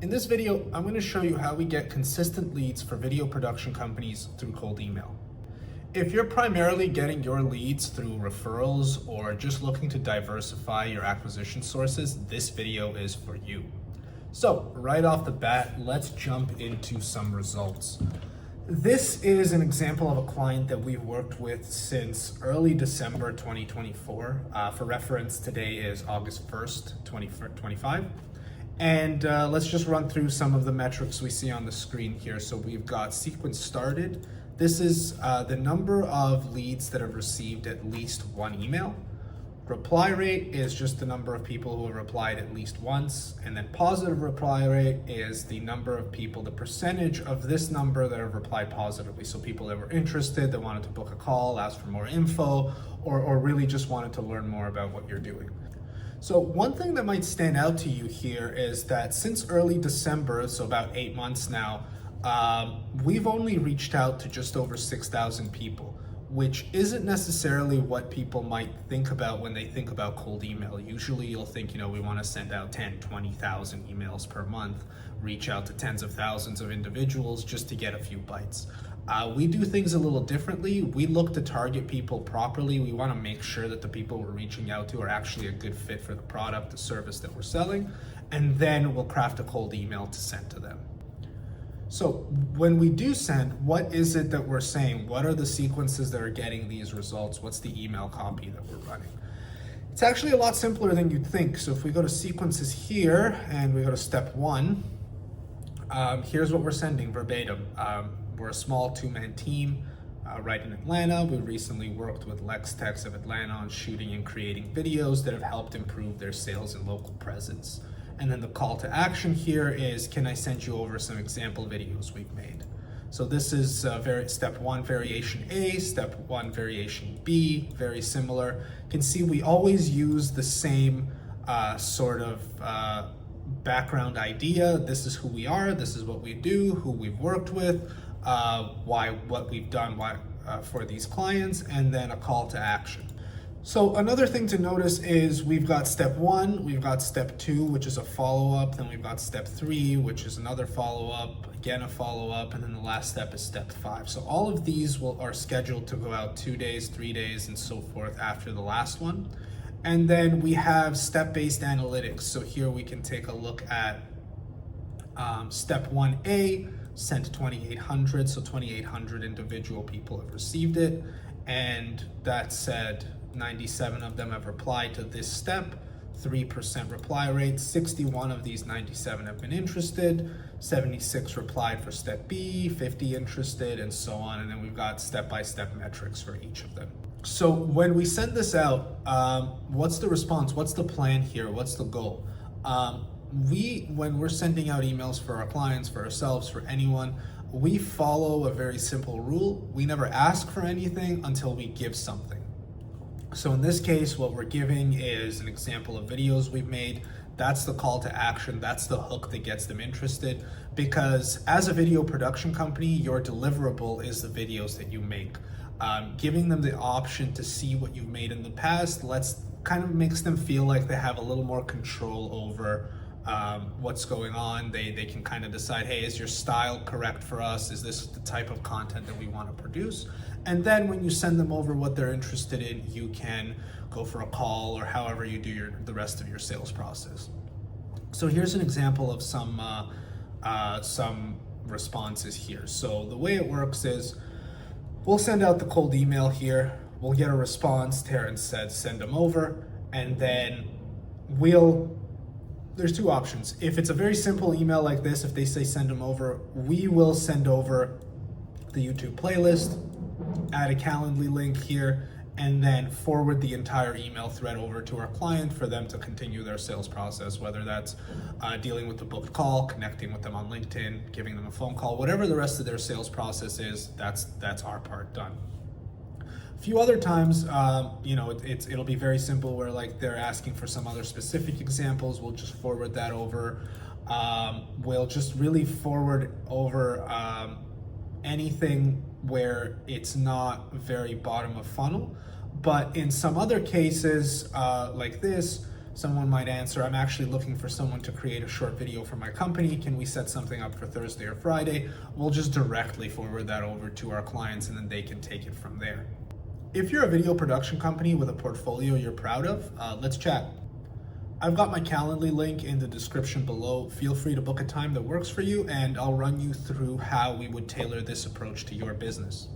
In this video, I'm going to show you how we get consistent leads for video production companies through cold email. If you're primarily getting your leads through referrals or just looking to diversify your acquisition sources, this video is for you. So right off the bat, let's jump into some results. This is an example of a client that we've worked with since early December 2024. For reference, today is August 1st, 2025. And let's just run through some of the metrics we see on the screen here. So we've got sequence started. This is the number of leads that have received at least one email. Reply rate is just the number of people who have replied at least once. And then positive reply rate is the number of people, the percentage of this number that have replied positively. So people that were interested, that wanted to book a call, ask for more info, or really just wanted to learn more about what you're doing. So one thing that might stand out to you here is that since early December, so about 8 months now, we've only reached out to just over 6,000 people, which isn't necessarily what people might think about when they think about cold email. Usually you'll think, we want to send out 10, 20,000 emails per month, reach out to tens of thousands of individuals just to get a few bites. We do things a little differently. We look to target people properly. We want to make sure that the people we're reaching out to are actually a good fit for the product, the service that we're selling, and then we'll craft a cold email to send to them. So when we do send, what is it that we're saying? What are the sequences that are getting these results? What's the email copy that we're running? It's actually a lot simpler than you'd think. So if we go to sequences here and we go to step 1, here's what we're sending verbatim. We're a small 2-man team right in Atlanta. We recently worked with LexTex of Atlanta on shooting and creating videos that have helped improve their sales and local presence. And then the call to action here is, can I send you over some example videos we've made? So this is step 1 variation A, step 1 variation B, very similar. You can see we always use the same sort of background idea. This is who we are, this is what we do, who we've worked with, what we've done for these clients, and then a call to action. So another thing to notice is we've got step 1, we've got step 2, which is a follow-up, then we've got step 3, which is another follow-up, again a follow-up, and then the last step is step 5. So all of these are scheduled to go out 2 days, 3 days, and so forth after the last one. And then we have step-based analytics. So here we can take a look at step 1A, sent 2,800, so 2,800 individual people have received it. And that said, 97 of them have replied to this step, 3% reply rate, 61 of these 97 have been interested, 76 replied for step B, 50 interested, and so on. And then we've got step-by-step metrics for each of them. So when we send this out, what's the response? What's the plan here? What's the goal? When we're sending out emails for our clients, for ourselves, for anyone, we follow a very simple rule. We never ask for anything until we give something. So in this case, what we're giving is an example of videos we've made. That's the call to action. That's the hook that gets them interested. Because as a video production company, your deliverable is the videos that you make. Giving them the option to see what you've made in the past kind of makes them feel like they have a little more control over what's going on. They can kind of decide, hey, is your style correct for us? Is this the type of content that we want to produce? And then when you send them over what they're interested in, you can go for a call or however you do the rest of your sales process. So here's an example of some responses here. So the way it works is we'll send out the cold email here. We'll get a response. Terrence said, send them over. And then there's 2 options. If it's a very simple email like this, if they say send them over, we will send over the YouTube playlist, add a Calendly link here, and then forward the entire email thread over to our client for them to continue their sales process, whether that's dealing with the booked call, connecting with them on LinkedIn, giving them a phone call, whatever the rest of their sales process is, that's our part done. A few other times, it'll be very simple where like they're asking for some other specific examples. We'll just forward that over. We'll just really forward over anything where it's not very bottom of funnel. But in some other cases like this, Someone might answer, I'm actually looking for someone to create a short video for my company. Can we set something up for Thursday or Friday? We'll just directly forward that over to our clients and then they can take it from there. If you're a video production company with a portfolio you're proud of, let's chat. I've got my Calendly link in the description below. Feel free to book a time that works for you and I'll run you through how we would tailor this approach to your business.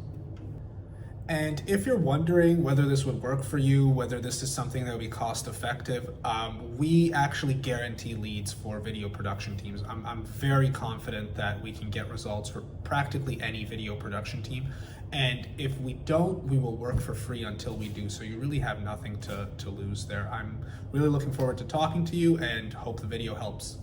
And if you're wondering whether this would work for you, whether this is something that would be cost effective, we actually guarantee leads for video production teams. I'm very confident that we can get results for practically any video production team. And if we don't, we will work for free until we do. So you really have nothing to lose there. I'm really looking forward to talking to you and hope the video helps.